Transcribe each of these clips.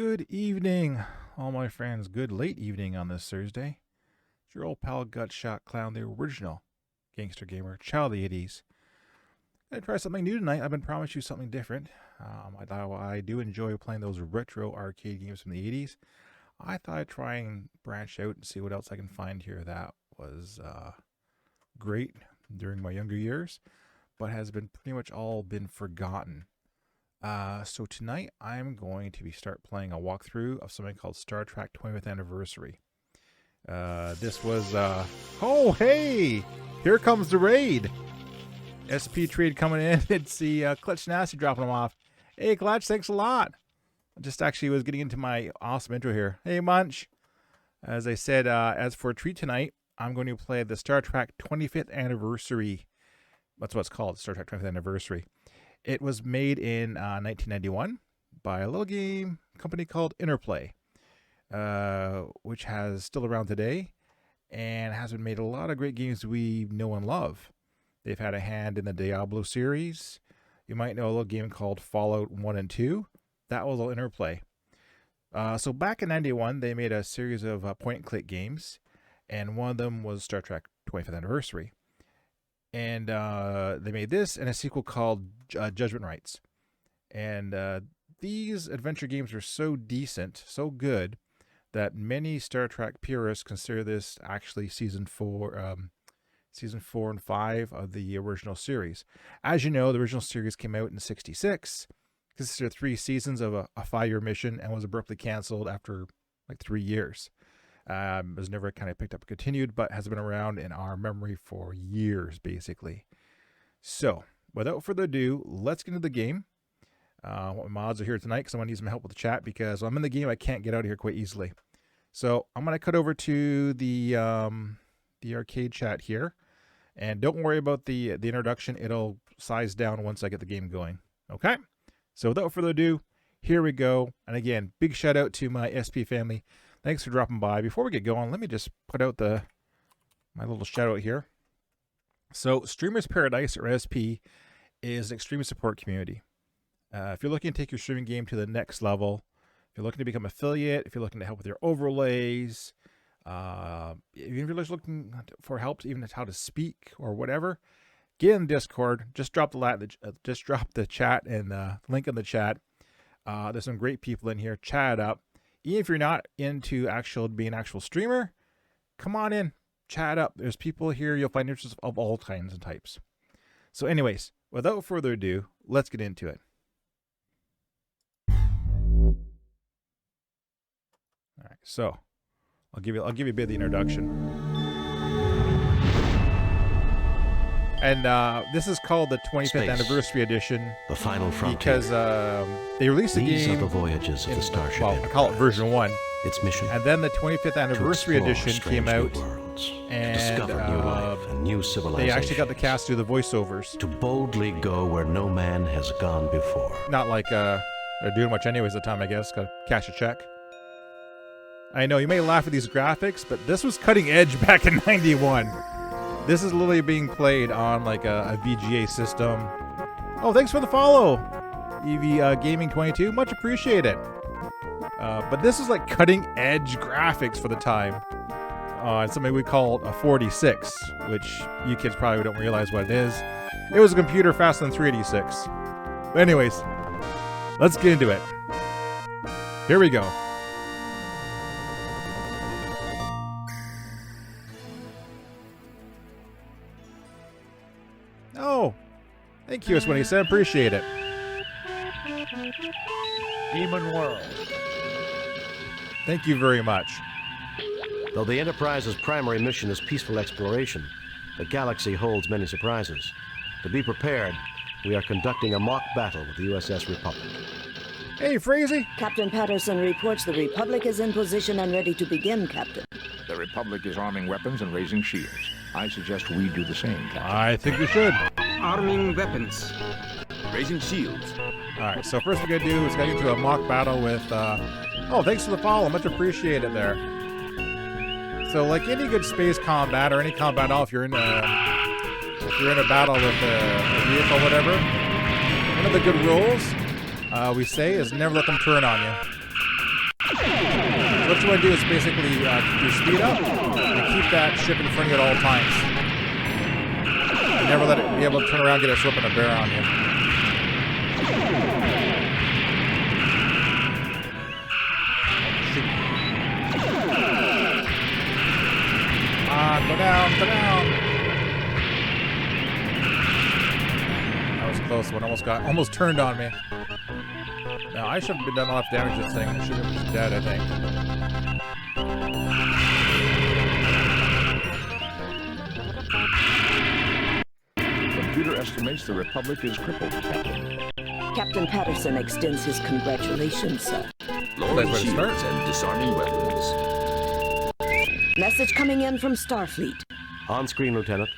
Good evening, all my friends. Good late evening on this Thursday. It's your old pal Gutshot Clown, the original gangster gamer, child of the 80s. I'm going to try something new tonight. I've been promised you something different. I do enjoy playing those retro arcade games from the 80s. I thought I'd try and branch out and see what else I can find here that was great during my younger years, but has been pretty much all been forgotten. So tonight I'm going to start playing a walkthrough of something called Star Trek 20th Anniversary. This was, oh hey! Here comes the raid! SP trade coming in. It's the Clutch Nasty dropping them off. Hey Clutch, thanks a lot! I just actually was getting into my awesome intro here. Hey Munch! As I said, as for a treat tonight, I'm going to play the Star Trek 25th Anniversary. That's what it's called, Star Trek 25th Anniversary. It was made in 1991 by a little game company called Interplay, which is still around today and has been made a lot of great games we know and love. They've had a hand in the Diablo series. You might know a little game called Fallout 1 and 2. That was all Interplay. So back in 91, they made a series of point-and-click games, and one of them was Star Trek 25th Anniversary. And they made this and a sequel called Judgment Rights. And these adventure games are so decent, so good, that many Star Trek purists consider this actually season 4 and 5 of the original series. As you know, the original series came out in '66, consisted of 3 seasons of a 5-year mission, and was abruptly canceled after like 3 years. It was never kind of picked up and continued, but has been around in our memory for years, basically. So, without further ado, let's get into the game. My mods are here tonight because I want to need some help with the chat, because when I'm in the game, I can't get out of here quite easily. So, I'm going to cut over to the arcade chat here. And don't worry about the introduction. It'll size down once I get the game going. Okay? So, without further ado, here we go. And again, big shout out to my SP family. Thanks for dropping by. Before we get going, let me just put out my little shout out here. So, Streamers Paradise, or SP, is an extreme support community. If you're looking to take your streaming game to the next level, if you're looking to become affiliate, if you're looking to help with your overlays, even if you're just looking for help, even how to speak or whatever, get in Discord. Just drop the chat and the link in the chat. There's some great people in here. Chat up. Even if you're not into being an actual streamer, come on in, chat up. There's people here. You'll find interests of all kinds and types. So anyways, without further ado, let's get into it. All right, so I'll give you a bit of the introduction. And this is called the 25th Anniversary Edition. The final frontier. Because they released the game. These are the voyages of the Starship Enterprise. I call it version 1. Its mission. And then the 25th Anniversary Edition came out. And discover new life and new civilization. They actually got the cast to do the voiceovers. To boldly go where no man has gone before. Not like they're doing much anyways at the time, I guess. Gotta cash a check. I know, you may laugh at these graphics, but this was cutting edge back in 91. This is literally being played on like a VGA system. Oh, thanks for the follow, EV Gaming 22. Much appreciated. But this is like cutting edge graphics for the time. It's something we call a 46, which you kids probably don't realize what it is. It was a computer faster than 386. But anyways, let's get into it. Here we go. Oh, thank you, S27. Appreciate it. Demon World. Thank you very much. Though the Enterprise's primary mission is peaceful exploration, the galaxy holds many surprises. To be prepared, we are conducting a mock battle with the USS Republic. Hey, Frazee. Captain Patterson reports the Republic is in position and ready to begin, Captain. The Republic is arming weapons and raising shields. I suggest we do the same, Captain. I think we should. Arming weapons. Raising shields. Alright, so first we're going to do is get into a mock battle with... Oh, thanks for the follow. Much appreciated there. So, like any good space combat, or any combat at all, if you're in a battle with a vehicle or whatever, one of the good rules we say is never let them turn on you. what you want to do is basically keep your speed up and keep that ship in front of you at all times. And never let it be able to turn around and get a slip and a bear on you. Shoot. Go down, go down. That was a close one. Almost turned on me. Now, I shouldn't have done enough damage to this thing. It should have been dead, I think. Computer estimates the Republic is crippled, Captain. Captain Patterson extends his congratulations, sir. Lowering Place where to shields and disarming weapons. Message coming in from Starfleet. On screen, Lieutenant.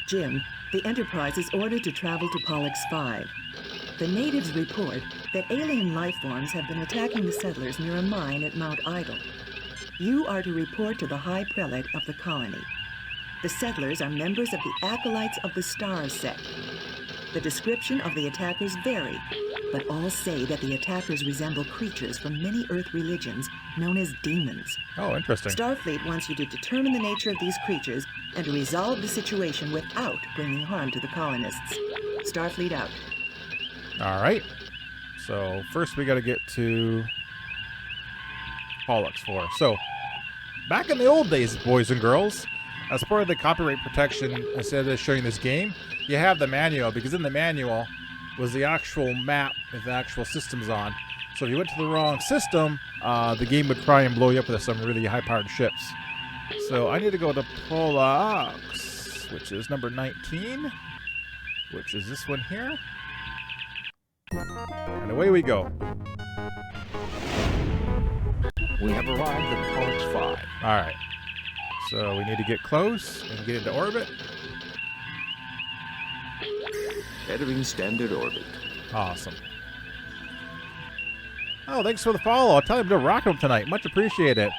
Jim, the Enterprise is ordered to travel to Pollux 5. The natives report that alien life forms have been attacking the settlers near a mine at Mount Idle. You are to report to the High Prelate of the colony. The settlers are members of the Acolytes of the Stars sect. The description of the attackers vary, but all say that the attackers resemble creatures from many Earth religions known as demons. Oh, interesting. Starfleet wants you to determine the nature of these creatures and to resolve the situation without bringing harm to the colonists. Starfleet out. All right. So first we got to get to Pollux 4. So back in the old days, boys and girls, as part of the copyright protection, instead of showing this game, you have the manual, because in the manual was the actual map with the actual systems on. So if you went to the wrong system, the game would try and blow you up with some really high-powered ships. So I need to go to Pollux, which is number 19, which is this one here. And away we go. We have arrived at Pollux 5. All right. So we need to get close and get into orbit. Entering standard orbit. Awesome. Oh, thanks for the follow. I'll tell you I'm doing Rock 'em tonight. Much appreciate it.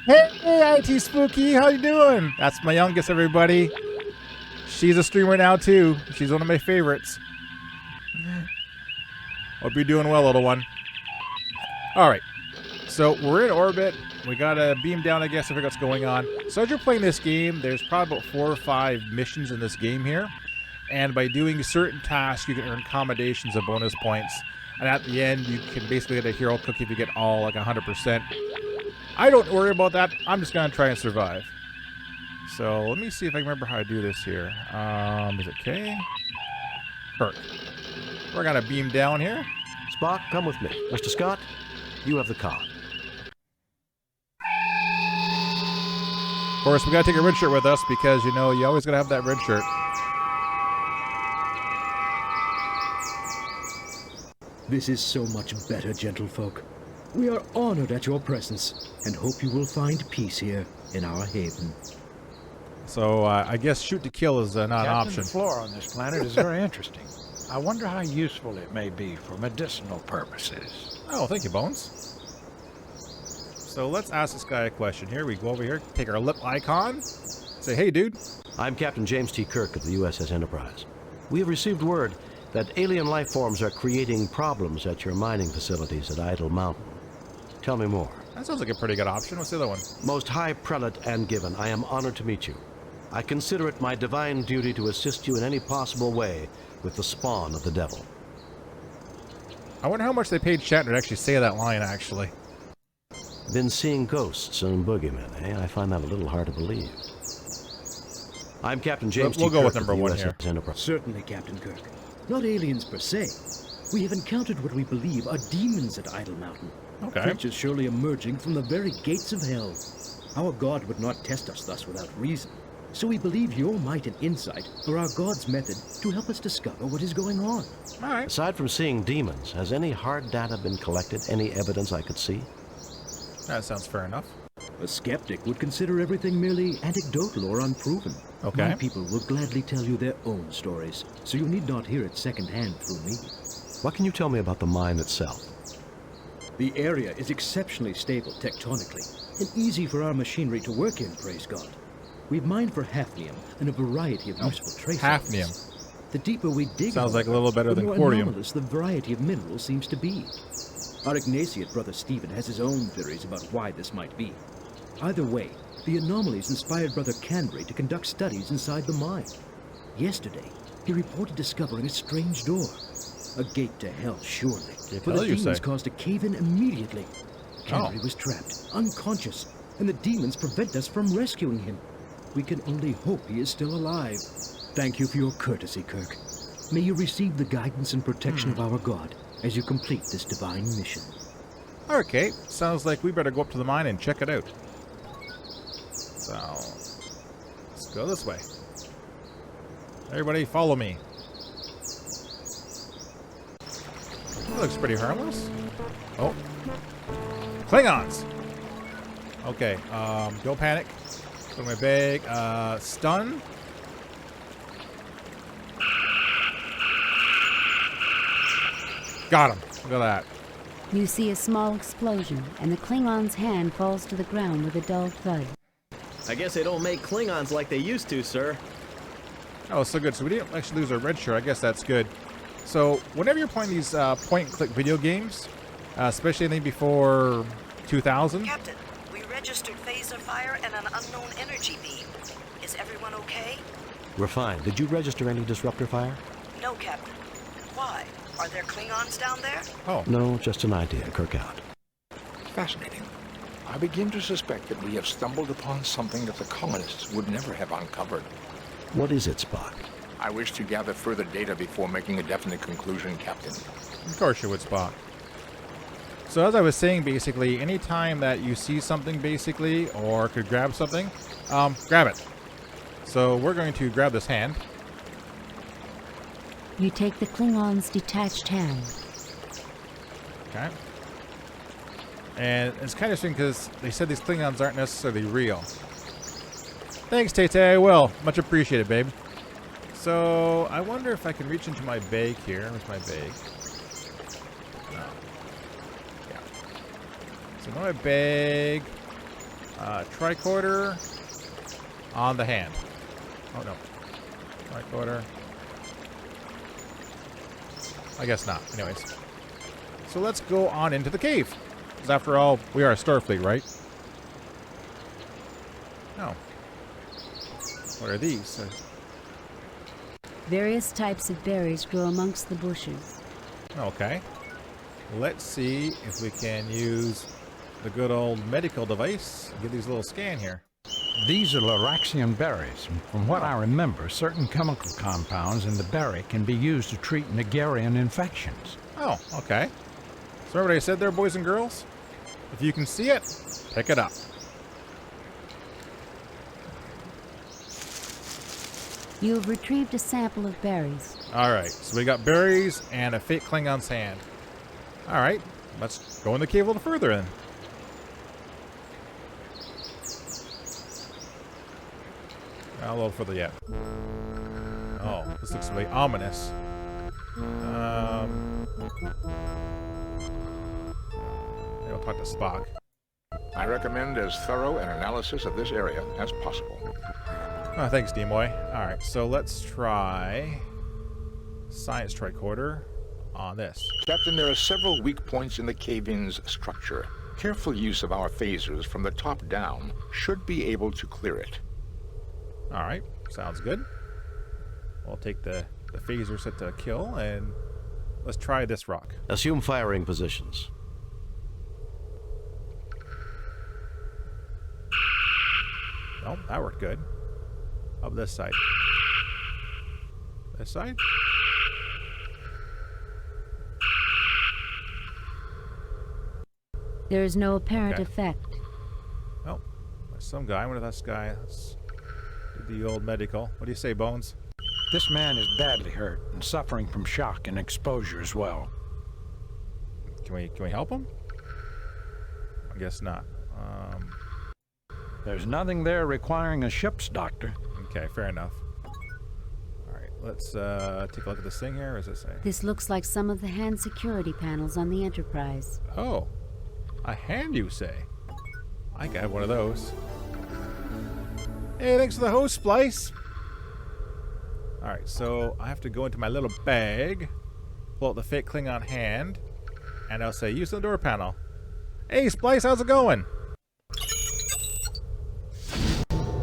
Hey, IT Spooky, how you doing? That's my youngest, everybody. She's a streamer now, too. She's one of my favorites. Hope you're doing well, little one. All right. So we're in orbit. We got to beam down, I guess, to figure out what's going on. So as you're playing this game, there's probably about 4 or 5 missions in this game here. And by doing certain tasks, you can earn commendations of bonus points. And at the end, you can basically get a hero cookie if you get all, like, 100%. I don't worry about that. I'm just going to try and survive. So let me see if I can remember how to do this here. Is it K? Perk. We're going to beam down here. Spock, come with me. Mr. Scott, you have the con. Of course, we got to take a red shirt with us because, you know, you always got to have that red shirt. This is so much better, gentlefolk. We are honored at your presence and hope you will find peace here in our haven. So I guess shoot to kill is not an option. The flora on this planet is very interesting. I wonder how useful it may be for medicinal purposes. Oh, thank you, Bones. So let's ask this guy a question. Here we go over here, take our lip icon, say, hey, dude. I'm Captain James T. Kirk of the USS Enterprise. We have received word that alien life forms are creating problems at your mining facilities at Idle Mountain. Tell me more. That sounds like a pretty good option. What's the other one? Most High Prelate and Given, I am honored to meet you. I consider it my divine duty to assist you in any possible way with the spawn of the devil. I wonder how much they paid Shatner to actually say that line, actually. Been seeing ghosts and boogeymen, eh? I find that a little hard to believe. I'm Captain James We'll T. go Kirk with of number the 1 USS here. Enterprise. Certainly, Captain Kirk. Not aliens per se. We have encountered what we believe are demons at Idle Mountain. Okay. Creatures surely emerging from the very gates of hell. Our God would not test us thus without reason. So we believe your might and insight are our God's method to help us discover what is going on. All right. Aside from seeing demons, has any hard data been collected? Any evidence I could see? That sounds fair enough. A skeptic would consider everything merely anecdotal or unproven. Okay. My people will gladly tell you their own stories, so you need not hear it secondhand through me. What can you tell me about the mine itself? The area is exceptionally stable tectonically, and easy for our machinery to work in, praise God. We've mined for hafnium and a variety of useful trace hafnium. elements. The deeper we dig, Sounds like a little better the than more cordium. anomalous the variety of minerals seems to be. Our Ignatiate brother Stephen has his own theories about why this might be. Either way, the anomalies inspired Brother Canbury to conduct studies inside the mine. Yesterday, he reported discovering a strange door. A gate to hell, surely. For the demons caused a cave-in immediately. Canbury was trapped, unconscious, and the demons prevent us from rescuing him. We can only hope he is still alive. Thank you for your courtesy, Kirk. May you receive the guidance and protection of our God as you complete this divine mission. Okay, sounds like we better go up to the mine and check it out. So, let's go this way. Everybody follow me. That looks pretty harmless. Oh. Klingons! Okay, don't panic. Go to my bag. Stun. Got him. Look at that. You see a small explosion, and the Klingon's hand falls to the ground with a dull thud. I guess they don't make Klingons like they used to, sir. Oh, so good. So we didn't actually lose our red shirt. I guess that's good. So whenever you're playing these point-and-click video games, especially anything before 2000... Captain, we registered phaser fire and an unknown energy beam. Is everyone okay? We're fine. Did you register any disruptor fire? No, Captain. Why? Are there Klingons down there? Oh. No, just an idea. Kirk out. Fascinating. I begin to suspect that we have stumbled upon something that the colonists would never have uncovered. What is it, Spock? I wish to gather further data before making a definite conclusion, Captain. Of course you would, Spock. So as I was saying, basically, anytime that you see something, basically, or could grab something, grab it. So we're going to grab this hand. You take the Klingon's detached hand. Okay. And it's kind of interesting because they said these Klingons aren't necessarily real. Thanks, Tay-Tay, I will. Much appreciated, babe. So, I wonder if I can reach into my bag here. Where's my bag? No. Yeah. So, in my bag, tricorder on the hand. Oh, no. Tricorder. I guess not. Anyways. So, let's go on into the cave. Because after all, we are a Starfleet, right? No. What are these? Various types of berries grow amongst the bushes. Okay. Let's see if we can use the good old medical device and get these little scan here. These are Laraxian berries. From what I remember, certain chemical compounds in the berry can be used to treat Nigerian infections. Oh, okay. So remember what I said there, boys and girls? If you can see it, pick it up. You have retrieved a sample of berries. Alright, so we got berries and a fake Klingon's hand. Alright, let's go in the cave a little further then. Not a little further yet. Oh, this looks really ominous. Maybe I'll talk to Spock. I recommend as thorough an analysis of this area as possible. Oh, thanks, Demoy. Alright, so let's try science tricorder on this. Captain, there are several weak points in the cave-in's structure. Careful use of our phasers from the top down should be able to clear it. Alright, sounds good. We'll take the phaser set to kill, and let's try this rock. Assume firing positions. Oh, that worked good. How about this side? This side? There is no apparent effect. Oh, there's some guy. I wonder if that's guy. Let's do the old medical. What do you say, Bones? This man is badly hurt and suffering from shock and exposure as well. Can we help him? I guess not. There's nothing there requiring a ship's doctor. Okay, fair enough. Alright, let's take a look at this thing here. What does it say? This looks like some of the hand security panels on the Enterprise. Oh, a hand, you say? I got one of those. Hey, thanks for the host, Splice. Alright, so I have to go into my little bag, pull out the fake Klingon hand. And I'll say, use the door panel. Hey, Splice, how's it going?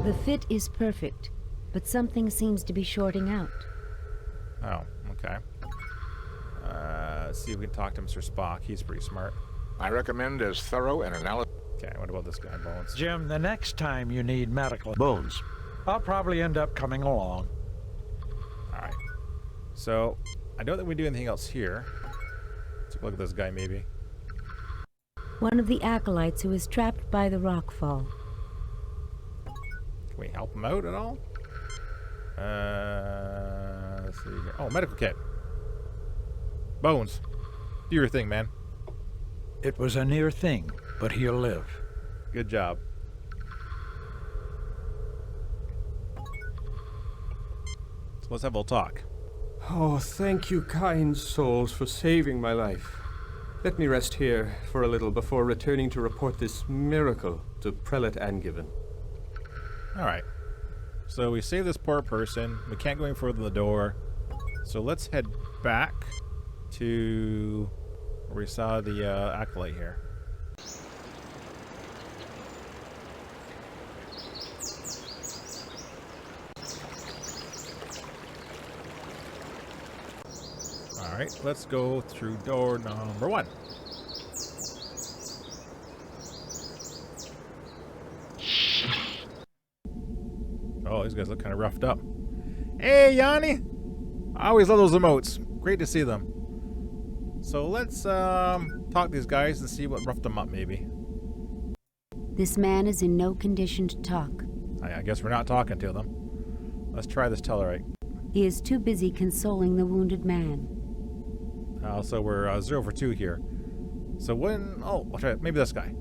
The fit is perfect, but something seems to be shorting out. Oh, okay. Let's see if we can talk to Mr. Spock. He's pretty smart. I recommend as thorough an analysis. Okay, what about this guy, Bones? Jim, the next time you need medical, Bones. I'll probably end up coming along. Alright. So, I don't think we do anything else here. Let's take a look at this guy, maybe. One of the acolytes who is trapped by the rockfall. Can we help him out at all? Let's see here. Oh, medical kit. Bones, do your thing, man. It was a near thing, but he'll live. Good job. So let's have a little talk. Oh, thank you, kind souls, for saving my life. Let me rest here for a little before returning to report this miracle to Prelate Angiven. Alright. So we saved this poor person. We can't go any further than the door. So let's head back to where we saw the acolyte here. Alright, let's go through door number 1. Oh, these guys look kind of roughed up. Hey, Yanni! I always love those emotes. Great to see them. So let's talk to these guys and see what roughed them up, maybe. This man is in no condition to talk. I guess we're not talking to them. Let's try this Tellarite. He is too busy consoling the wounded man. So we're 0 for 2 here. So when... Oh, I'll try it. Maybe this guy.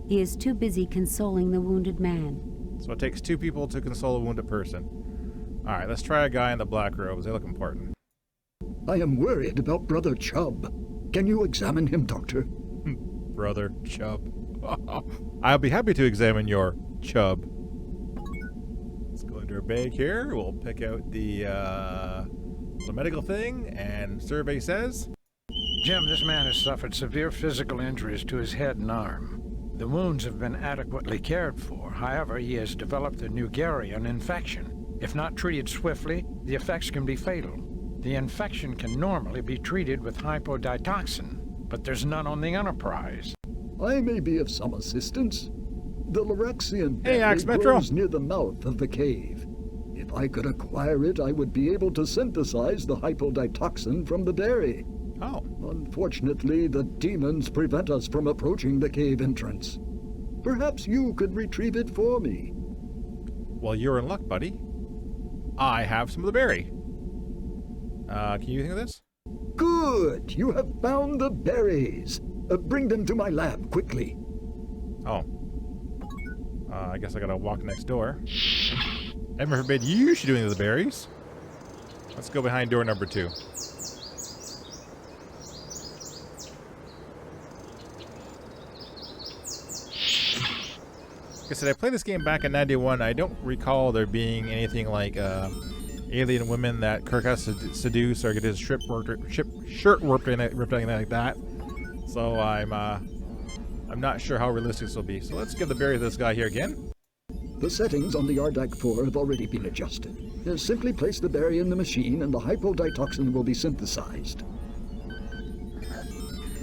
He is too busy consoling the wounded man. So it takes 2 people to console a wounded person. Alright, let's try a guy in the black robes. They look important. I am worried about Brother Chubb. Can you examine him, Doctor? Brother Chubb. I'll be happy to examine your Chubb. Let's go into our bag here. We'll pick out the medical thing, and survey says... Jim, this man has suffered severe physical injuries to his head and arm. The wounds have been adequately cared for. However, he has developed a Nugarian infection. If not treated swiftly, the effects can be fatal. The infection can normally be treated with hypoditoxin, but there's none on the Enterprise. I may be of some assistance. The Lorexian Hey, Axe Metro. grows near the mouth of the cave. If I could acquire it, I would be able to synthesize the hypoditoxin from the berry. Oh. Unfortunately, the demons prevent us from approaching the cave entrance. Perhaps you could retrieve it for me. Well, you're in luck, buddy. I have some of the berry. Can you think of this? Good! You have found the berries. Bring them to my lab, quickly. Oh. I guess I gotta walk next door. Heaven forbid you should do any of the berries. Let's go behind door number 2. Like I said, I played this game back in '91. I don't recall there being anything like alien women that Kirk has to seduce or get his shirt ripped in it, ripped anything like that. So I'm not sure how realistic this will be. So let's give the berry to this guy here again. The settings on the Ardak 4 have already been adjusted. Simply place the berry in the machine and the hypoditoxin will be synthesized.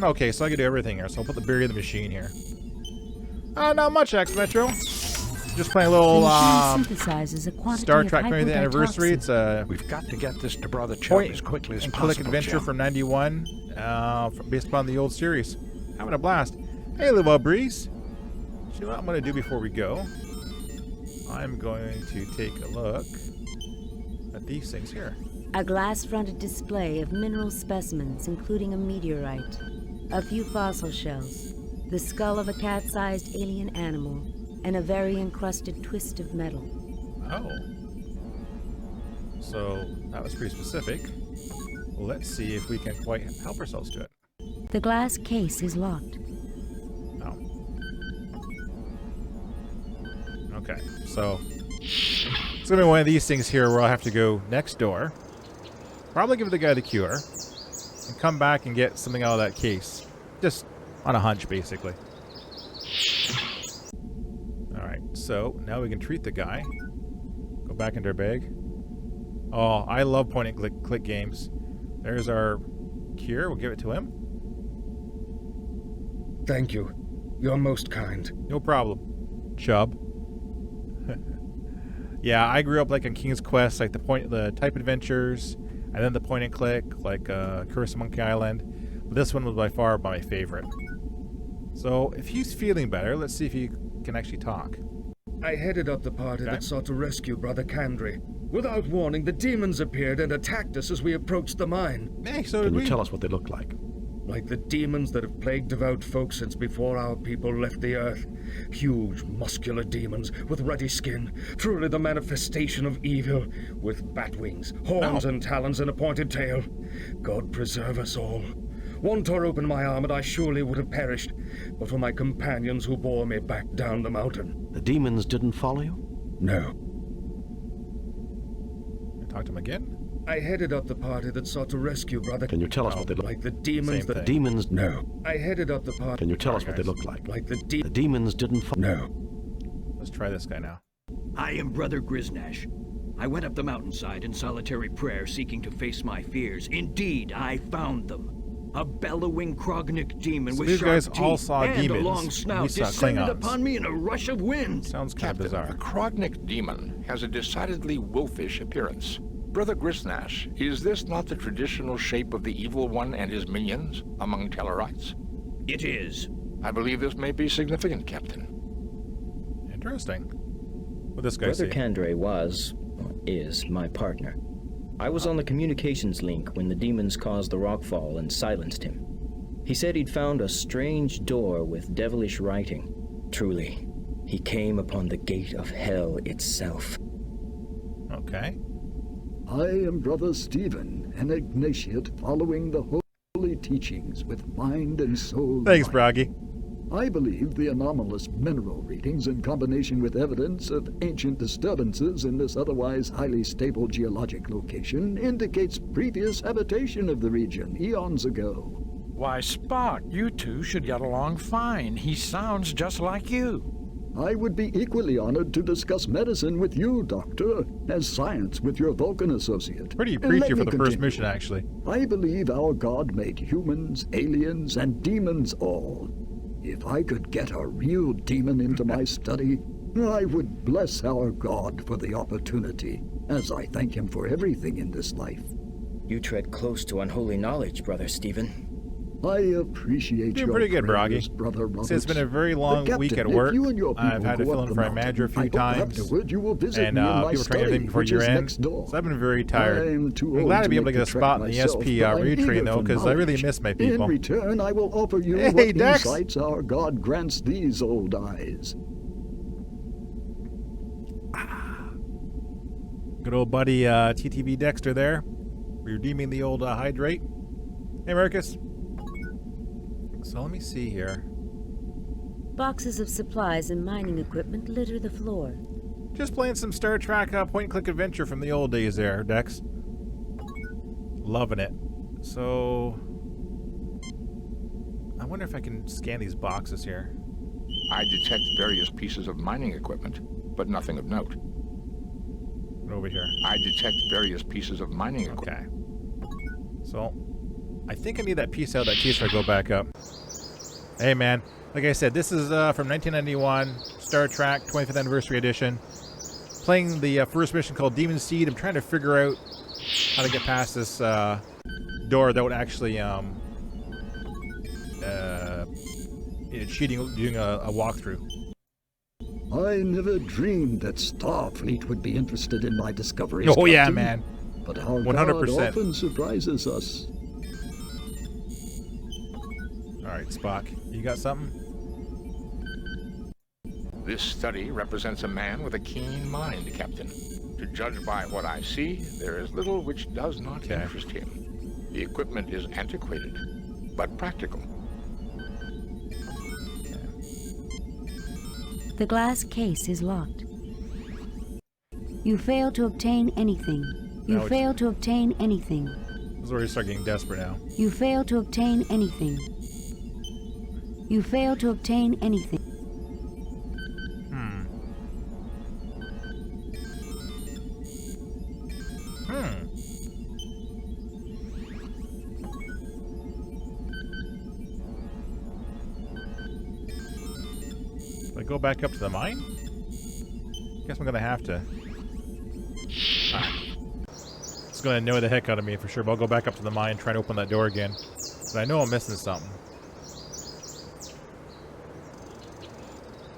Okay, so I can do everything here. So I'll put the berry in the machine here. Not much, X Metro. Just playing a little Star Trek 20th anniversary. It's we've got to get this to Brother Chubb as quickly as possible. Click adventure from '91, based upon the old series. Having a blast. Hey, Live Breeze. You know what I'm going to do before we go? I'm going to take a look at these things here. A glass-fronted display of mineral specimens, including a meteorite, a few fossil shells, the skull of a cat-sized alien animal, and a very encrusted twist of metal. Oh. So, that was pretty specific. Well, let's see if we can quite help ourselves to it. The glass case is locked. Oh. Okay, so... it's going to be one of these things here where I'll have to go next door, probably give the guy the cure, and come back and get something out of that case. Just on a hunch, basically. Alright, so now we can treat the guy. Go back into our bag. Oh, I love point and click games. There's our cure. We'll give it to him. Thank you. You're most kind. No problem. Chub. Yeah, I grew up like on King's Quest, like the type adventures, and then the point and click, like Curse of Monkey Island. This one was by far my favorite. So if he's feeling better, let's see if he can actually talk. I headed up the party that sought to rescue Brother Kandri. Without warning, the demons appeared and attacked us as we approached the mine. Hey, so Can you tell us what they look like? Like the demons that have plagued devout folk since before our people left the earth. Huge, muscular demons with ruddy skin, truly the manifestation of evil, with bat wings, horns and talons and a pointed tail. God preserve us all. One tore open my arm and I surely would have perished, but for my companions who bore me back down the mountain. The demons didn't follow you? No. Talk to him again? I headed up the party that sought to rescue Brother... Can you tell us what they look like? The demons that... The demons... No. I headed up the party... Can you tell us what they look like? Like the demons didn't follow... No. Let's try this guy now. I am Brother Griznash. I went up the mountainside in solitary prayer seeking to face my fears. Indeed, I found them. A bellowing Krognik demon with these sharp guys all teeth saw and demons. a long snout We saw descended Klingons. upon me in a rush of wind. Sounds kind of bizarre. The Krognik demon has a decidedly wolfish appearance. Brother Griznash, is this not the traditional shape of the Evil One and his minions among Tellarites? It is. I believe this may be significant, Captain. Interesting. What this guy Brother see? Kandre was, or is, my partner. I was on the communications link when the demons caused the rockfall and silenced him. He said he'd found a strange door with devilish writing. Truly, he came upon the gate of hell itself. Okay. I am Brother Stephen, an Ignatiate following the holy teachings with mind and soul. Thanks, Broggy. I believe the anomalous mineral readings in combination with evidence of ancient disturbances in this otherwise highly stable geologic location indicates previous habitation of the region eons ago. Why, Spock, you two should get along fine. He sounds just like you. I would be equally honored to discuss medicine with you, Doctor, as science with your Vulcan associate. Pretty Let preachy me for the first continue. mission, actually. I believe our God made humans, aliens, and demons all. If I could get a real demon into my study, I would bless our God for the opportunity, as I thank him for everything in this life. You tread close to unholy knowledge, Brother Stephen. I appreciate Doing your pretty good, prayers, Broggy. Brother Roberts. See, it's been a very long But, week Captain, at work. if you and your I've people had to go fill up in the for my mountain, manager a few I hope times. afterward you will visit And me in my people trying to get study, me before which year is end. next door. So I've been very tired. I'm too I'm old glad to be able to make get a the trek spot in the myself, SP but I'm retrain, eager though, for because I really knowledge. miss my people. In return, I will offer you Hey, what Dex! insights our God grants these old eyes. Good old buddy TTV Dexter there. Redeeming the old hydrate. Hey, Marcus. So let me see here. Boxes of supplies and mining equipment litter the floor. Just playing some Star Trek point-and-click adventure from the old days there, Dex. Loving it. So... I wonder if I can scan these boxes here. I detect various pieces of mining equipment, but nothing of note. Over here. I detect various pieces of mining equipment. Okay. So, I think I need that piece out of that case before I go back up. Hey, man. Like I said, this is from 1991, Star Trek 25th Anniversary Edition. Playing the first mission called Demon Seed. I'm trying to figure out how to get past this door without actually cheating, doing a walkthrough. I never dreamed that Starfleet would be interested in my discoveries. Oh, yeah, Captain. man. But our 100%. God often surprises us. Alright, Spock. You got something? This study represents a man with a keen mind, Captain. To judge by what I see, there is little which does not interest him. The equipment is antiquated, but practical. The glass case is locked. You fail to obtain anything. You Now fail to obtain anything. This is where you start getting desperate now. You fail to obtain anything. You fail to obtain anything. I go back up to the mine? Guess I'm gonna have to. It's gonna annoy the heck out of me for sure, but I'll go back up to the mine and try to open that door again. But I know I'm missing something.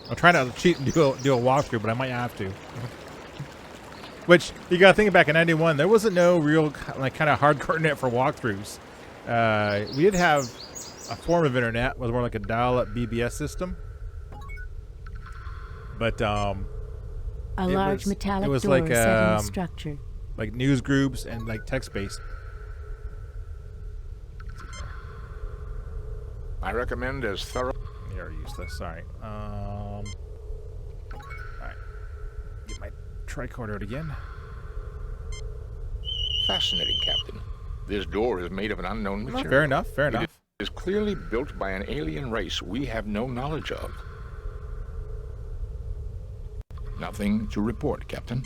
I'm trying to cheat and do a walkthrough, but I might have to. Which, you gotta think back in 91, there wasn't no real, like, kind of hardcore internet for walkthroughs. We did have a form of internet, it was more like a dial-up BBS system. But, a large metallic door like, set in the structure. Like news groups and like text-based. I recommend as thorough. You're useless. Sorry. All right. Get my tricorder out again. Fascinating, Captain. This door is made of an unknown material. Fair enough. Fair enough. It is clearly built by an alien race we have no knowledge of. Nothing to report, Captain.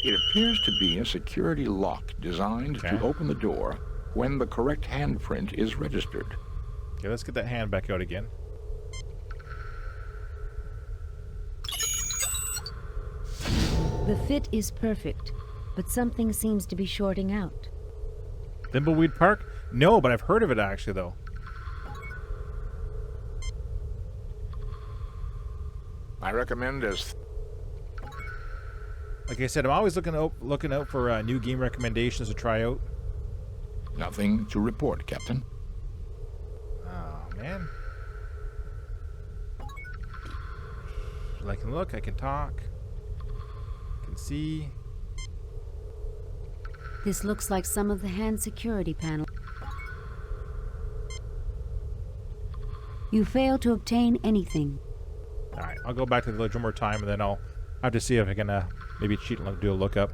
It appears to be a security lock designed to open the door when the correct handprint is registered. Okay, let's get that hand back out again. The fit is perfect, but something seems to be shorting out. Thimbleweed Park? No, but I've heard of it actually, though. I recommend as... Like I said, I'm always looking out for new game recommendations to try out. Nothing to report, Captain. Oh, man. I can look, I can talk, I can see. This looks like some of the hand security panel. You fail to obtain anything. Alright, I'll go back to the village one more time and then I'll have to see if I can maybe cheat and do a lookup.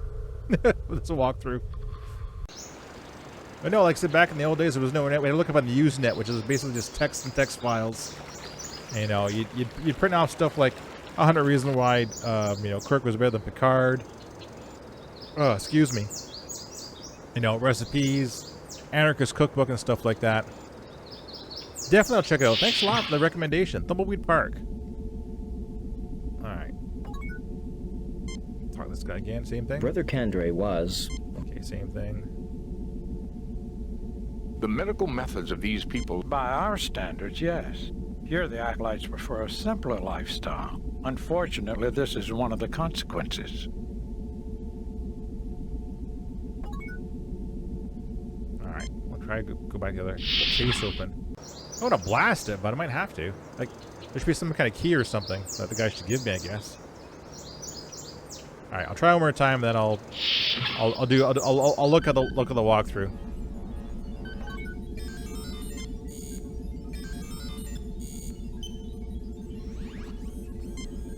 It's a walkthrough. But no, like I said, back in the old days there was no internet. We had to look up on the Usenet, which is basically just text and text files. And, you know, you'd print off stuff like 100 Reasons Why, you know, Kirk was better than Picard. Oh, excuse me. You know, recipes, Anarchist Cookbook and stuff like that. Definitely I'll check it out. Thanks a lot for the recommendation. Thimbleweed Park. Alright. Talk to this guy again, same thing? Brother Kandre was... Okay, same thing. The medical methods of these people... By our standards, yes. Here the acolytes prefer a simpler lifestyle. Unfortunately, this is one of the consequences. Alright, we'll try to go back to the other case open. I want to blast it, but I might have to. Like, there should be some kind of key or something that the guy should give me, I guess. Alright, I'll try one more time, then I'll look at the walkthrough.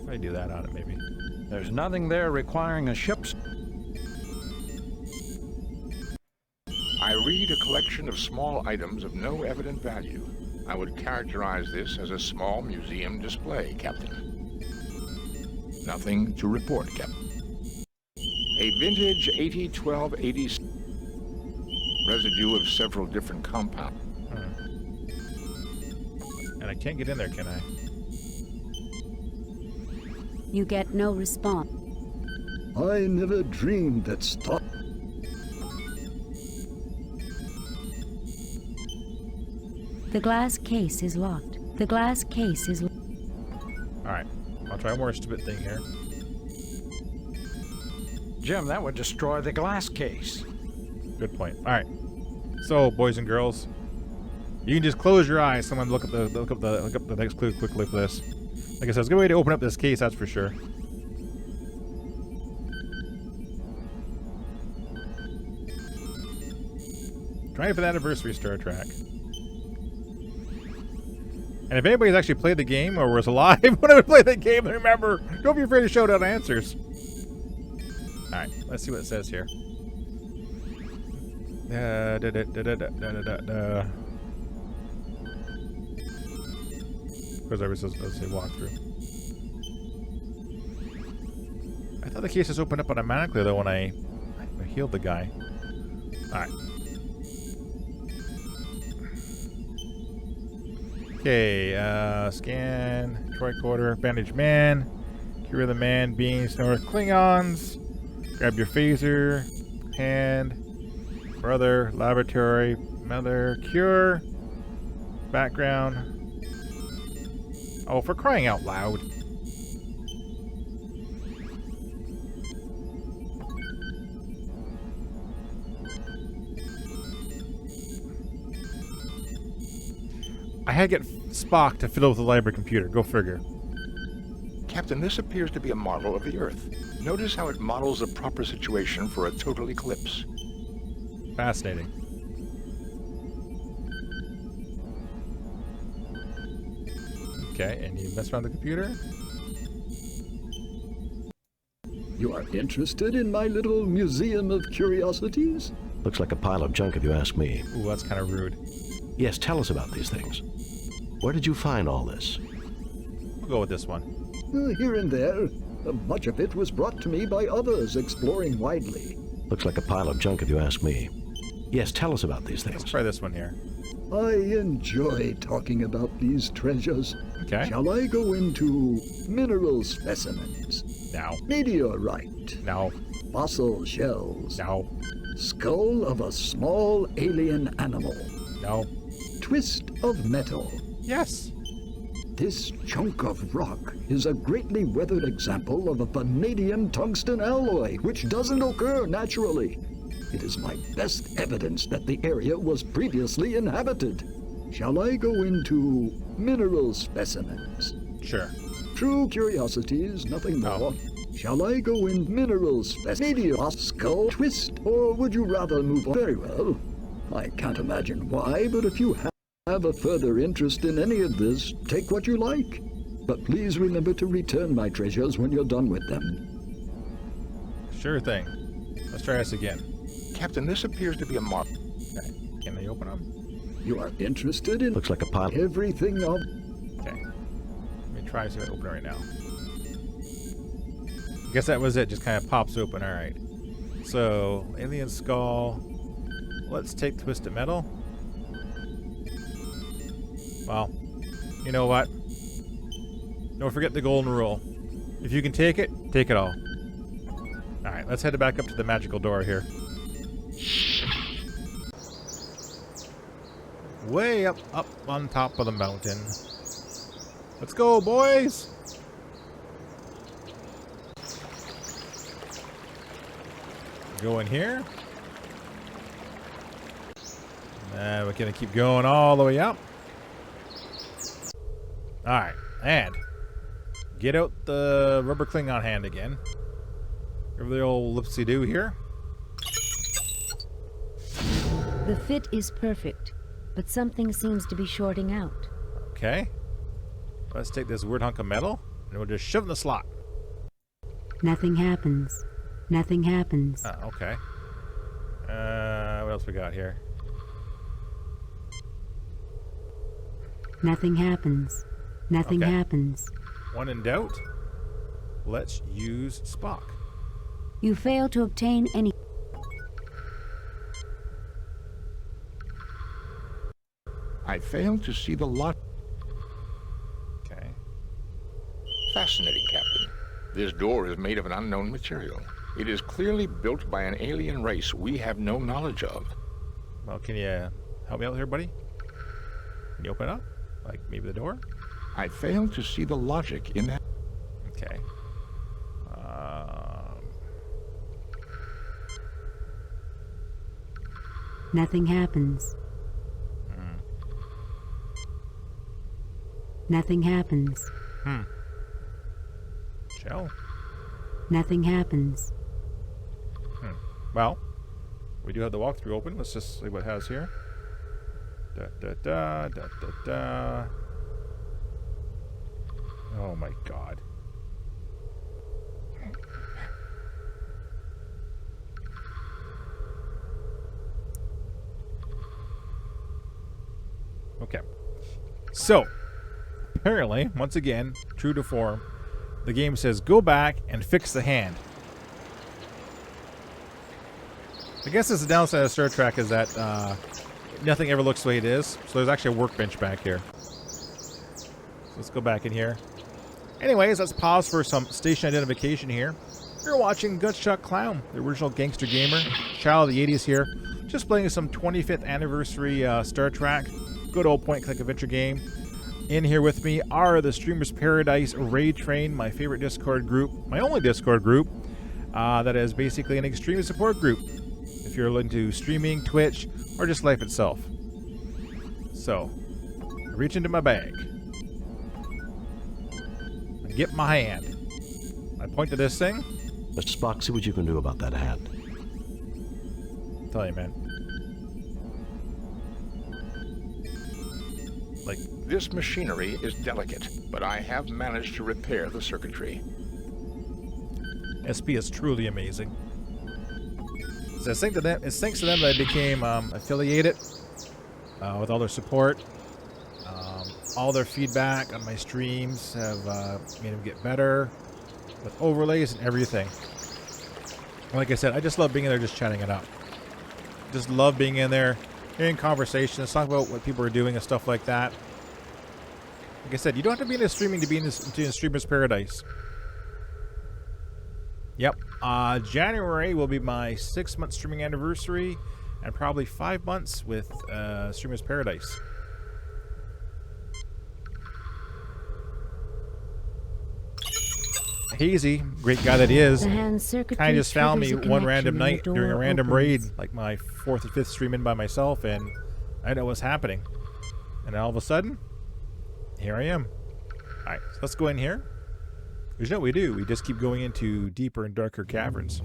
If I do that on it, maybe. There's nothing there requiring a ship's... I read a collection of small items of no evident value. I would characterize this as a small museum display, Captain. Nothing to report, Captain. A vintage 801280 residue of several different compounds. And I can't get in there, can I? You get no response. I never dreamed that stop. The glass case is locked. The glass case is locked. Alright, I'll try one more stupid thing here. Jim, that would destroy the glass case. Good point. Alright. So, boys and girls, you can just close your eyes. Someone look up the next clue quickly for this. Like I said, it's a good way to open up this case, that's for sure. Trying for the anniversary Star Trek. And if anybody's actually played the game or was alive when I played the game, remember, don't be afraid to shout out answers. Alright, let's see what it says here. Because I was supposed to say walkthrough. I thought the case just opened up automatically though when I healed the guy. Alright. Okay, scan, tricorder, bandage man, cure the man, beings, North Klingons, grab your phaser, hand, brother, laboratory, mother, cure, background. Oh, for crying out loud. I had to get Spock to fiddle with the library computer. Go figure. Captain, this appears to be a model of the Earth. Notice how it models the proper situation for a total eclipse. Fascinating. Okay, and you mess around the computer? You are interested in my little museum of curiosities? Looks like a pile of junk if you ask me. Ooh, that's kind of rude. Yes, tell us about these things. Where did you find all this? We'll go with this one. Here and there. Much of it was brought to me by others exploring widely. Looks like a pile of junk if you ask me. Yes, tell us about these things. Let's try this one here. I enjoy talking about these treasures. Okay. Shall I go into mineral specimens? No. Meteorite? No. Fossil shells? No. Skull of a small alien animal? No. Twist of metal? Yes. This chunk of rock is a greatly weathered example of a vanadium tungsten alloy, which doesn't occur naturally. It is my best evidence that the area was previously inhabited. Shall I go into mineral specimens? Sure. True curiosities, nothing more. Shall I go in mineral specimens? Skull twist? Or would you rather move on? Very well. I can't imagine why, but if you have a further interest in any of this, take what you like. But please remember to return my treasures when you're done with them. Sure thing. Let's try this again. Captain, this appears to be a model. Okay. Can they open them? You are interested in Looks like a pile. Everything of... Okay. Let me try to open it right now. I guess that was it. Just kind of pops open. All right. So, alien skull. Let's take twisted metal. Well, you know what? Don't forget the golden rule. If you can take it all. All right. Let's head back up to the magical door here. Way up on top of the mountain. Let's go, boys! Go in here. And we're gonna keep going all the way up. Alright, and get out the rubber Klingon hand again. Give the old lipsy-doo here. The fit is perfect, but something seems to be shorting out. Okay. Let's take this weird hunk of metal, and we'll just shove it in the slot. Nothing happens. Nothing happens. Oh, okay. What else we got here? Nothing happens. Nothing happens. When in doubt, let's use Spock. You fail to obtain any... I fail to see the lot. Okay. Fascinating, Captain. This door is made of an unknown material. It is clearly built by an alien race we have no knowledge of. Well, can you help me out here, buddy? Can you open it up? Like maybe the door? I fail to see the logic in that. Okay. Nothing happens. Nothing happens. Shell? Nothing happens. Well, we do have the walkthrough open. Let's just see what it has here. Da da da da da da. Oh my god. Okay. So, apparently, once again, true to form, the game says go back and fix the hand. I guess that's the downside of Star Trek is that nothing ever looks the way it is. So there's actually a workbench back here. So let's go back in here. Anyways, let's pause for some station identification here. You're watching Gutshot Clown, the original gangster gamer, child of the 80s here. Just playing some 25th anniversary Star Trek. Good old point-click adventure game. In here with me are the Streamers Paradise Raid Train, my favorite Discord group, my only Discord group, that is basically an extreme support group. If you're into streaming, Twitch, or just life itself. So, I reach into my bag. I get my hand. I point to this thing. Mr. Spock, see what you can do about that hand. Tell you, man. Like, this machinery is delicate, but I have managed to repair the circuitry. SP is truly amazing. So it's thanks to them that I became affiliated with all their support. All their feedback on my streams have made them get better with overlays and everything. Like I said, I just love being in there just chatting it up. Just love being in there, hearing conversations, talking about what people are doing and stuff like that. Like I said, you don't have to be into streaming to be into Streamer's Paradise. Yep. January will be my 6-month streaming anniversary, and probably 5 months with Streamer's Paradise. Hazy, great guy that he is, kind of just found me one random night during a random raid, like my 4th or 5th stream in by myself, and I didn't know what's happening. And all of a sudden, here I am. Alright, so let's go in here. Because you know what we do? We just keep going into deeper and darker caverns.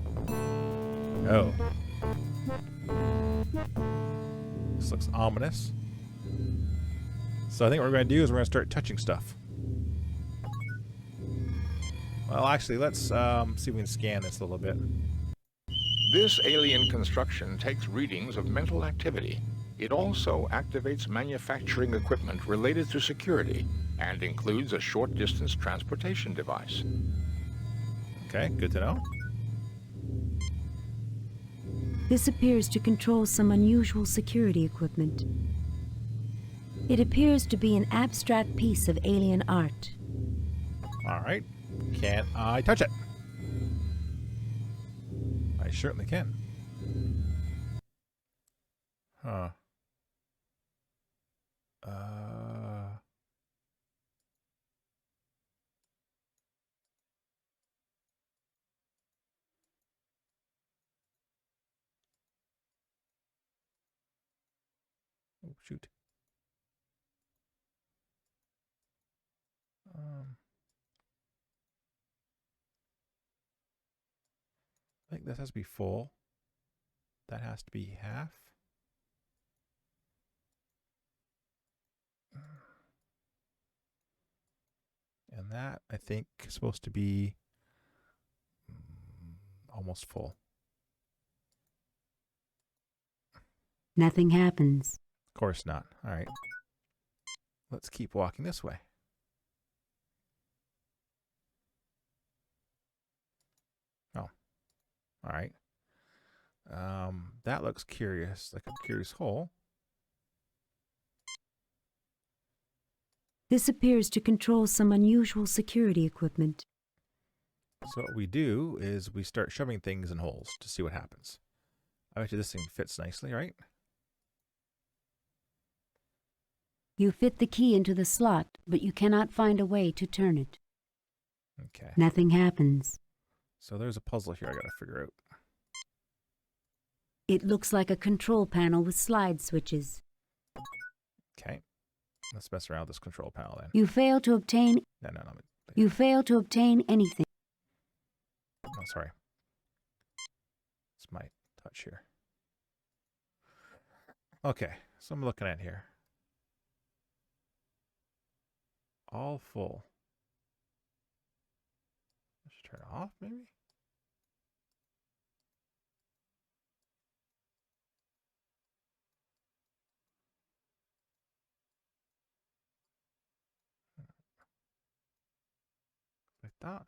Oh. This looks ominous. So I think what we're going to do is we're going to start touching stuff. Well, actually, let's see if we can scan this a little bit. This alien construction takes readings of mental activity. It also activates manufacturing equipment related to security and includes a short-distance transportation device. Okay, good to know. This appears to control some unusual security equipment. It appears to be an abstract piece of alien art. All right. Can I touch it? I certainly can. Huh. Oh, shoot. I think this has to be full. That has to be half. And that, I think, is supposed to be almost full. Nothing happens. Of course not. All right. Let's keep walking this way. Oh. All right. That looks curious, like a curious hole. This appears to control some unusual security equipment. So what we do is we start shoving things in holes to see what happens. I bet you this thing fits nicely, right? You fit the key into the slot, but you cannot find a way to turn it. Okay. Nothing happens. So there's a puzzle here I gotta figure out. It looks like a control panel with slide switches. Okay. Let's mess around with this control panel then. You fail to obtain... No. You fail to obtain anything. Oh, sorry. It's my touch here. Okay, so I'm looking at here. All full. I should turn it off, maybe? thought.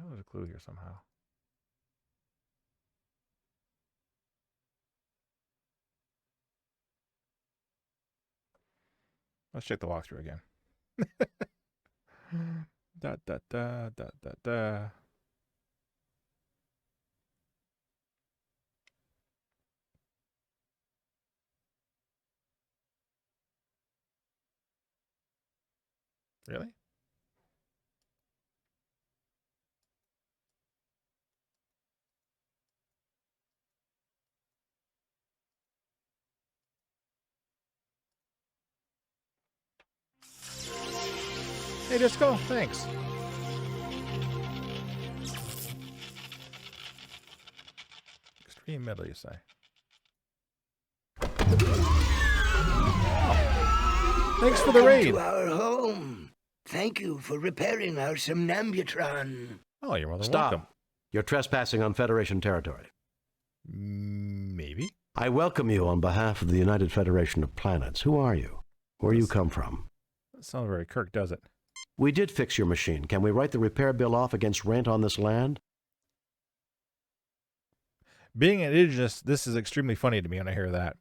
There's a clue here somehow. Let's check the walkthrough again. Da da da da da da. Really? Hey, Disco, thanks. Extreme metal, you say? Thanks for the raid. To our home. Thank you for repairing our somnambutron. Oh, you're more than Stop. welcome. You're trespassing on Federation territory. Maybe. I welcome you on behalf of the United Federation of Planets. Who are you? Where you come from? That sounds very Kirk, does it? We did fix your machine. Can we write the repair bill off against rent on this land? Being indigenous, this is extremely funny to me when I hear that.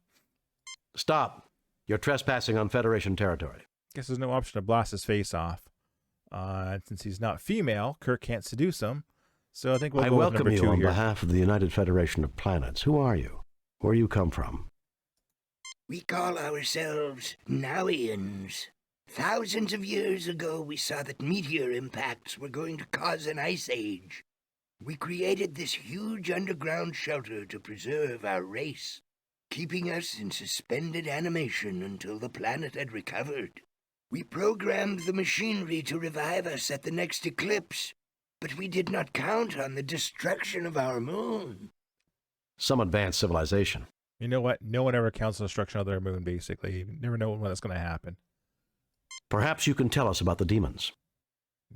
Stop. You're trespassing on Federation territory. Guess there's no option to blast his face off. Since he's not female, Kirk can't seduce him. So I think we'll go with welcome number you 2 on here. behalf of the United Federation of Planets. Who are you? Where you come from? We call ourselves Nowians. Thousands of years ago, we saw that meteor impacts were going to cause an ice age. We created this huge underground shelter to preserve our race, keeping us in suspended animation until the planet had recovered. We programmed the machinery to revive us at the next eclipse, but we did not count on the destruction of our moon. Some advanced civilization. You know what? No one ever counts the destruction of their moon, basically. You never know when that's going to happen. Perhaps you can tell us about the demons.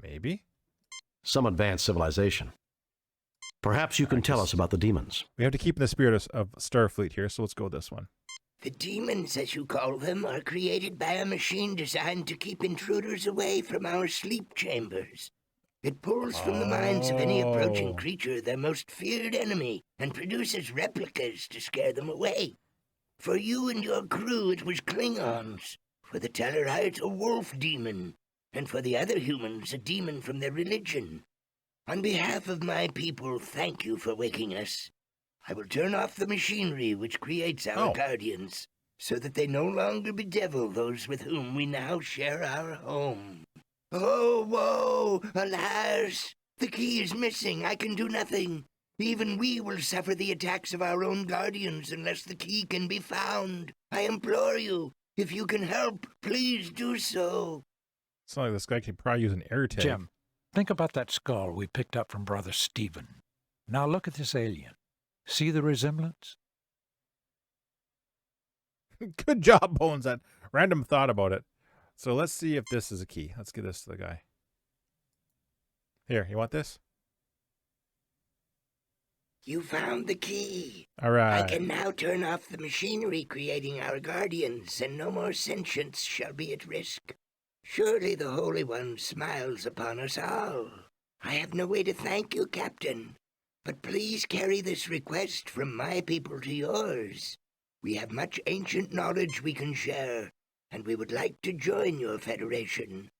Maybe. Some advanced civilization. Perhaps you can tell us about the demons. We have to keep in the spirit of Starfleet here, so let's go with this one. The demons, as you call them, are created by a machine designed to keep intruders away from our sleep chambers. It pulls from the minds of any approaching creature their most feared enemy and produces replicas to scare them away. For you and your crew, it was Klingons. For the Tellarite, a wolf demon. And for the other humans, a demon from their religion. On behalf of my people, thank you for waking us. I will turn off the machinery which creates our guardians, so that they no longer bedevil those with whom we now share our home. Oh, woe! Alas! The key is missing. I can do nothing. Even we will suffer the attacks of our own guardians unless the key can be found. I implore you, if you can help, please do so. It's like this guy could probably use an air tag. Jim, think about that skull we picked up from Brother Stephen. Now look at this alien. See the resemblance? Good job, Bones. That random thought about it. So let's see if this is a key. Let's give this to the guy. Here, you want this? You found the key. All right. I can now turn off the machinery creating our guardians, and no more sentience shall be at risk. Surely the Holy One smiles upon us all. I have no way to thank you, Captain, but please carry this request from my people to yours. We have much ancient knowledge we can share, and we would like to join your federation.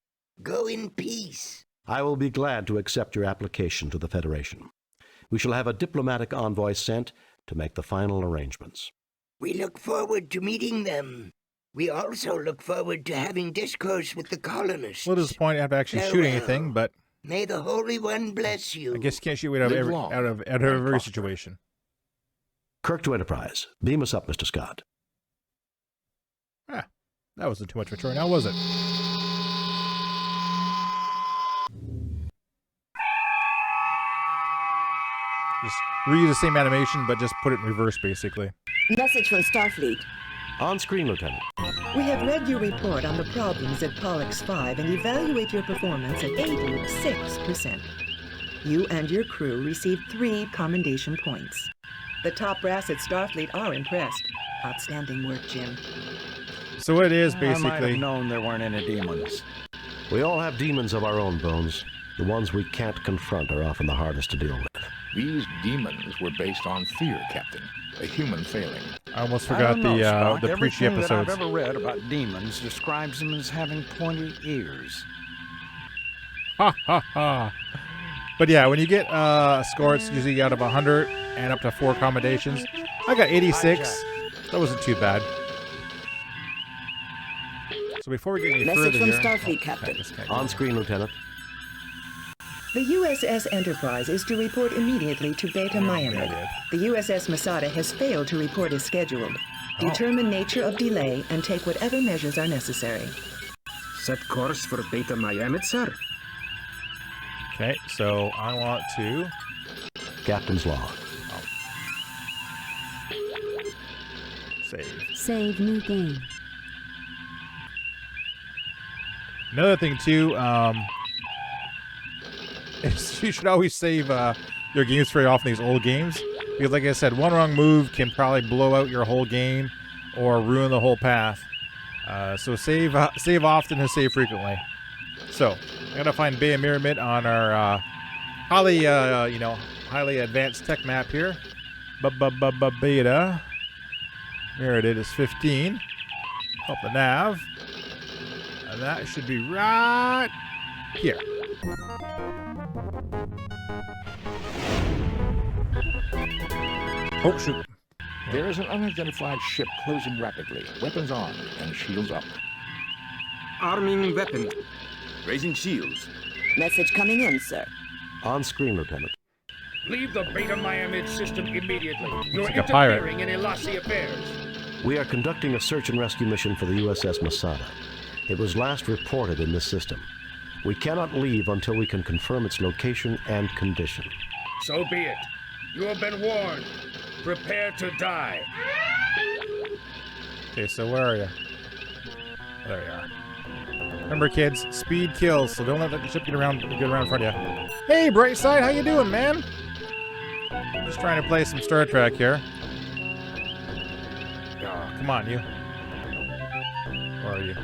Go in peace. I will be glad to accept your application to the Federation. We shall have a diplomatic envoy sent to make the final arrangements. We look forward to meeting them. We also look forward to having discourse with the colonists. A little disappointed after actually shooting anything, but may the Holy One bless you. I guess you can't shoot out of every situation. Kirk to Enterprise. Beam us up, Mr. Scott. Ah, that wasn't too much of a turn, now was it? Just reuse the same animation, but just put it in reverse, basically. Message from Starfleet. On screen, Lieutenant. We have read your report on the problems at Pollux 5 and evaluate your performance at 86%. You and your crew received 3 commendation points. The top brass at Starfleet are impressed. Outstanding work, Jim. So it is I might basically... have known there weren't any demons. We all have demons of our own, Bones. The ones we can't confront are often the hardest to deal with. These demons were based on fear, Captain. A human failing. I almost I forgot don't know, Spock. the preachy Everything that I've episodes. ever read about demons describes them as having pointy ears. Ha ha ha. But yeah, when you get scores usually out of 100 and up to 4 accommodations, I got 86. That wasn't too bad. So before we get any Message further from here, Starfleet, Captain. On screen, Lieutenant. The USS Enterprise is to report immediately to Beta Miami. The USS Masada has failed to report as scheduled. Determine nature of delay and take whatever measures are necessary. Set course for Beta Miami, sir. Okay, so I want to... Captain's log. Save. Save new game. Another thing too, is you should always save your games very often, these old games, because like I said, one wrong move can probably blow out your whole game or ruin the whole path. So save often and save frequently. So I gotta find Bay Pyramid on our highly highly advanced tech map here. Beta. There it is, 15. Up the nav. And that should be right here. Oh, shoot. There is an unidentified ship closing rapidly, weapons armed and shields up. Arming weapon. Raising shields. Message coming in, sir. On screen, Lieutenant. Leave the Beta Miami system immediately. You're like a pirate. interfering in Elasi affairs. We are conducting a search and rescue mission for the USS Masada. It was last reported in this system. We cannot leave until we can confirm its location and condition. So be it. You have been warned. Prepare to die. Okay, so where are you? There you are. Remember, kids, speed kills, so don't let that ship get around in front of you. Hey, Brightside, how you doing, man? Just trying to play some Star Trek here. Oh, come on, you. Where are you?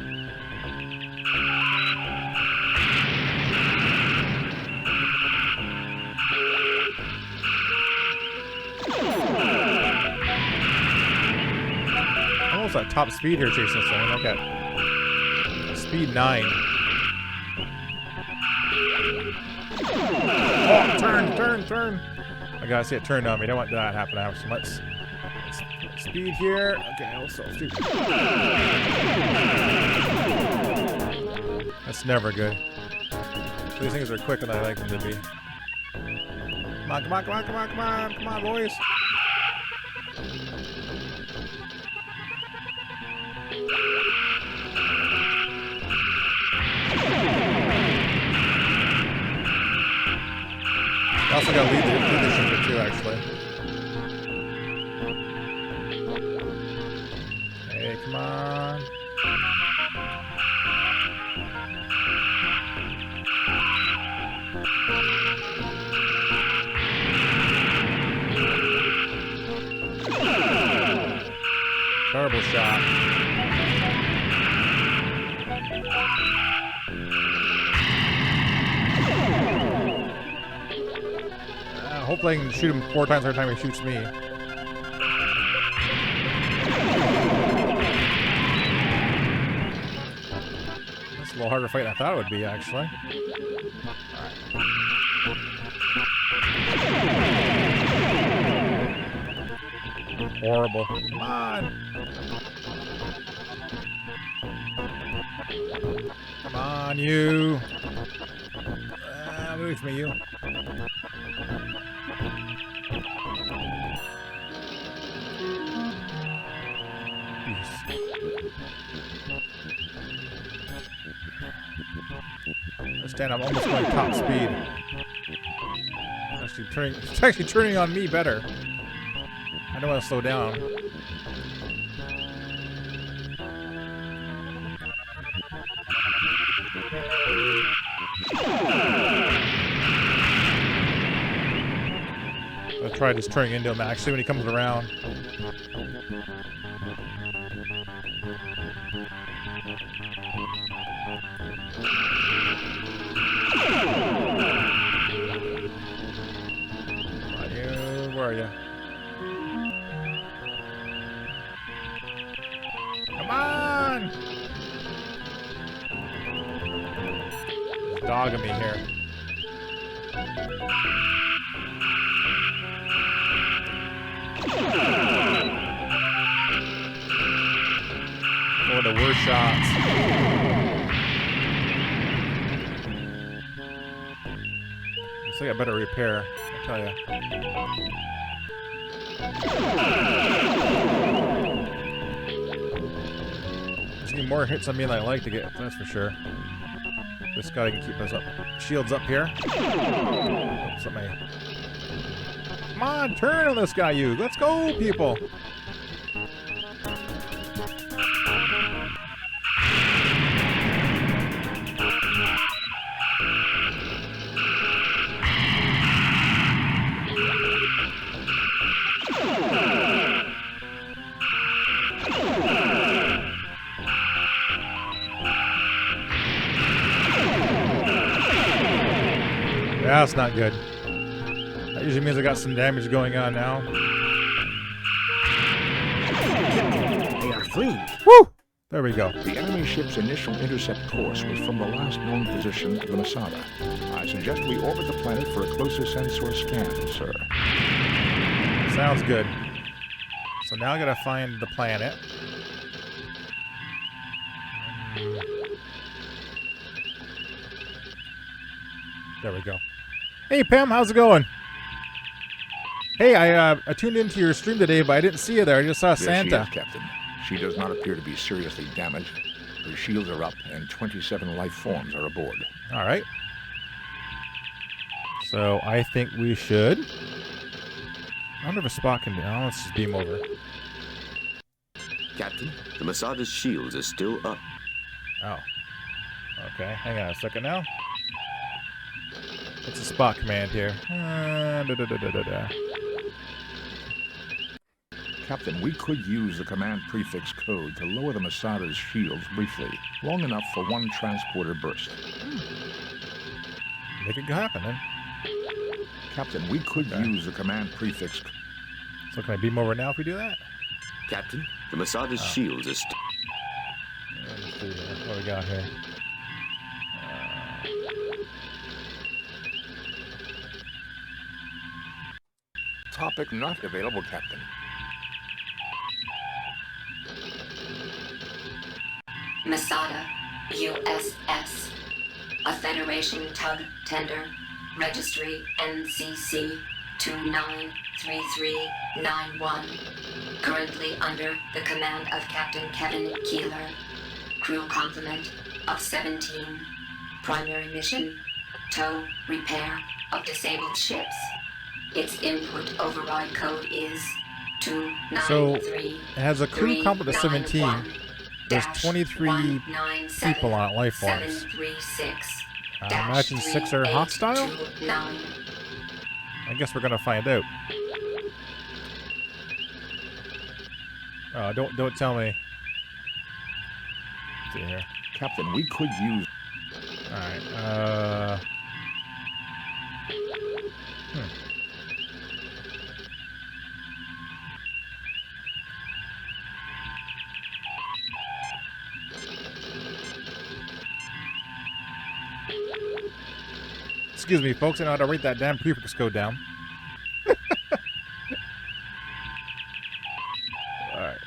Almost at top speed here chasing this thing. I got speed 9. Oh, turn. I gotta see it turned on me. Don't want that to happen now. So let's speed here. Okay, also shoot. That's never good. These things are quicker than I like them to be. Come on, boys. I also got to lead the ship too, actually. Hey, come on. Terrible shot. Hopefully I can shoot him 4 times every time he shoots me. That's a little harder fight than I thought it would be, actually. Horrible. Come on. Come on, you. Move from you. Understand, I'm almost going top speed. It's actually turning on me better. I don't want to slow down. I'll try just turning into him actually when he comes around. Where are you? Come on! He's dogging me here. One of the worst shots. Looks like I better repair, I'll tell you. There's any more hits on me than I like to get, that's for sure. This guy can keep us up. Shields up here. Oops, come on, turn on this guy, you. Let's go, people. That's not good. That usually means I got some damage going on now. They are fleeing. Woo! There we go. The enemy ship's initial intercept course was from the last known position of the Masada. I suggest we orbit the planet for a closer sensor scan, sir. Sounds good. So now I gotta find the planet. There we go. Hey Pam, how's it going? Hey, I tuned into your stream today, but I didn't see you there. I just saw Santa. There she is, Captain. She does not appear to be seriously damaged. Her shields are up, and 27 life forms are aboard. All right. So I think we should. I wonder if a Spock can. Oh, let's just beam over. Captain, the Masada's shields are still up. Oh. Okay, hang on a second now. It's a Spock command here. Captain, we could use the command prefix code to lower the Masada's shields briefly, long enough for one transporter burst. Make it happen, then. Captain, we could use the command prefix. So can I beam over now if we do that? Captain, the Masada's shields are still... Let's see what we got here. Topic not available, Captain. Masada, USS. A Federation tug tender. Registry NCC 293391. Currently under the command of Captain Kevin Keeler. Crew complement of 17. Primary mission, tow, repair of disabled ships. Its input override code is 293. So it has a crew complement of 17. There's 23 people on it, life forms. I imagine 6 are hostile? I guess we're gonna find out. Oh, don't tell me. Let's see here. Captain, we could use... Alright, Excuse me, folks. I know how to write that damn prefix code down. Alright.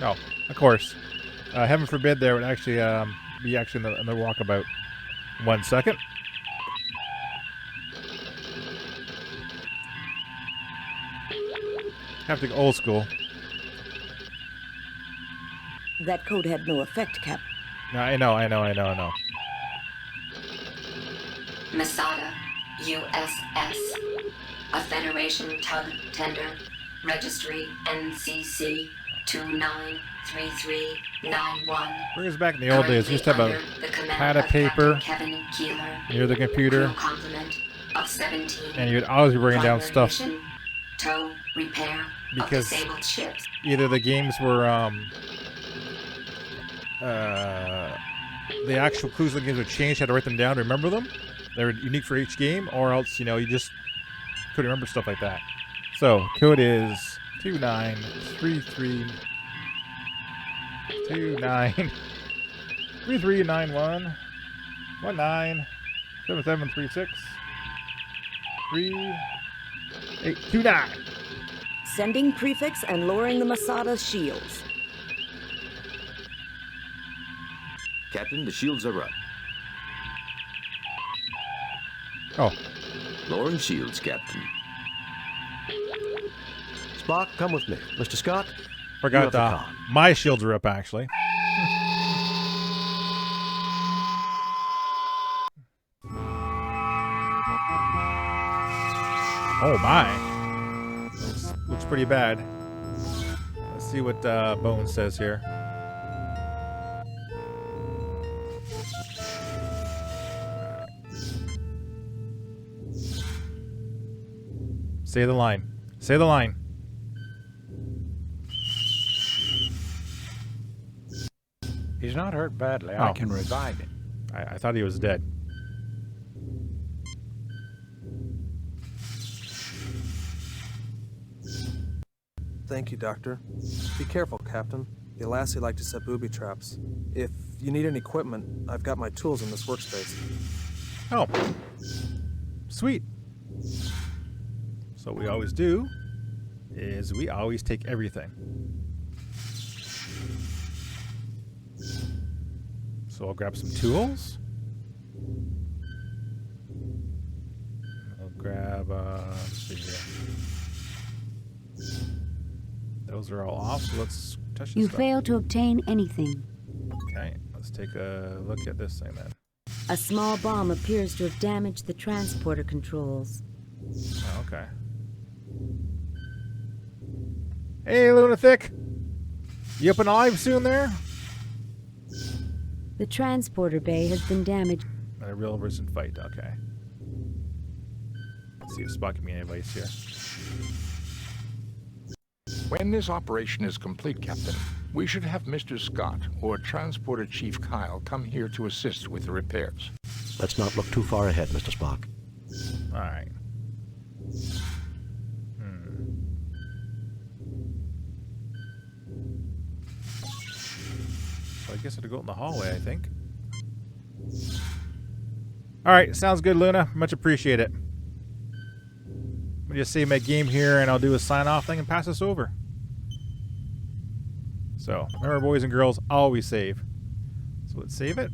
Oh, of course. Heaven forbid there would actually be actually in the walkabout. 1 second. Have to go old school. That code had no effect, Cap. No, I know. Masada, USS. A Federation tug tender. Registry NCC 293391. Bring us back in the old days. We used to have a pad of paper near the computer. Of 17. And you'd always be bringing down stuff. Mission, tow, repair because of disabled ships. Either the games were the actual clues of the games would change, had to write them down to remember them. They were unique for each game, or else, you know, you just couldn't remember stuff like that. So, code is 293391 197736 3829. Sending prefix and lowering the Masada's shields. Captain, the shields are up. Oh. Lowering shields, Captain. Spock, come with me. Mr. Scott, forgot my shields are up, actually. Oh my. Looks pretty bad. Let's see what Bones says here. Say the line. Say the line. He's not hurt badly. I can revive him. I thought he was dead. Thank you, Doctor. Be careful, Captain. The Alassi like to set booby traps. If you need any equipment, I've got my tools in this workspace. Oh. Sweet. So what we always do is we always take everything. So I'll grab some tools. I'll grab, let's see here. Those are all off, so let's touch this You stuff. fail to obtain anything. Okay, let's take a look at this thing then. A small bomb appears to have damaged the transporter controls. Oh, okay. Hey, Lunatic! You up and alive soon there? The transporter bay has been damaged. A real recent fight, okay. Let's see if Spock can be any advice here. When this operation is complete, Captain, we should have Mr. Scott or Transporter Chief Kyle come here to assist with the repairs. Let's not look too far ahead, Mr. Spock. All right. So I guess I have to go out in the hallway, I think. All right, sounds good, Luna. Much appreciate it. Let me just save my game here, and I'll do a sign-off thing and pass this over. So, remember, boys and girls, always save. So let's save it.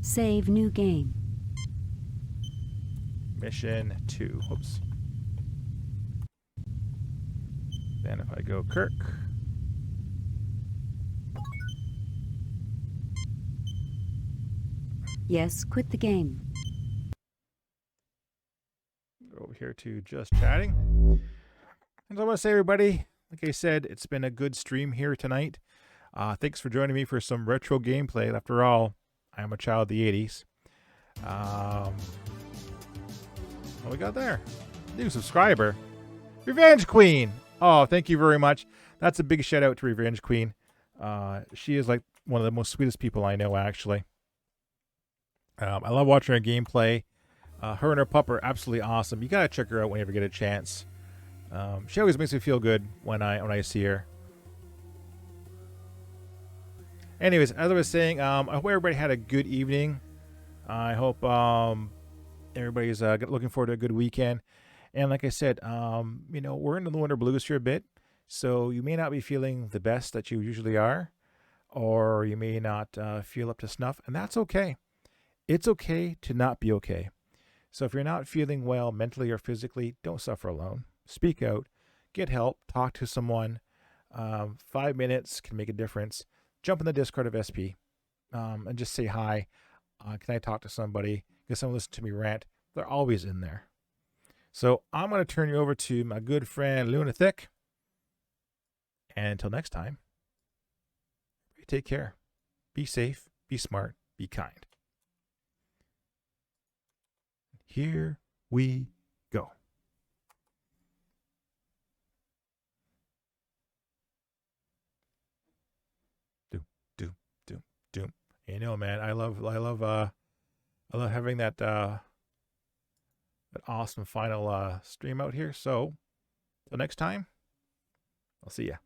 Save new game. Mission 2. Whoops. Then if I go Kirk. Yes, quit the game. Go over here to just chatting. And I want to say, everybody, like I said, it's been a good stream here tonight. Thanks for joining me for some retro gameplay. After all, I am a child of the 80s. What we got there? New subscriber. Revenge Queen. Oh, thank you very much. That's a big shout out to Revenge Queen. She is like one of the most sweetest people I know, actually. I love watching her gameplay. Her and her pup are absolutely awesome. You gotta check her out whenever you get a chance. She always makes me feel good when I see her. Anyways, as I was saying, I hope everybody had a good evening. I hope everybody's looking forward to a good weekend. And like I said, you know, we're into the winter blues here a bit, so you may not be feeling the best that you usually are, or you may not feel up to snuff, and that's okay. It's okay to not be okay. So if you're not feeling well mentally or physically, don't suffer alone. Speak out, get help, talk to someone. 5 minutes can make a difference. Jump in the Discord of SP and just say hi. Can I talk to somebody? Can someone listen to me rant? They're always in there. So I'm going to turn you over to my good friend Lunatic. And until next time, take care. Be safe, be smart, be kind. Here we go. Doom. You know, man, I love having that awesome final stream out here. So, till next time, I'll see ya.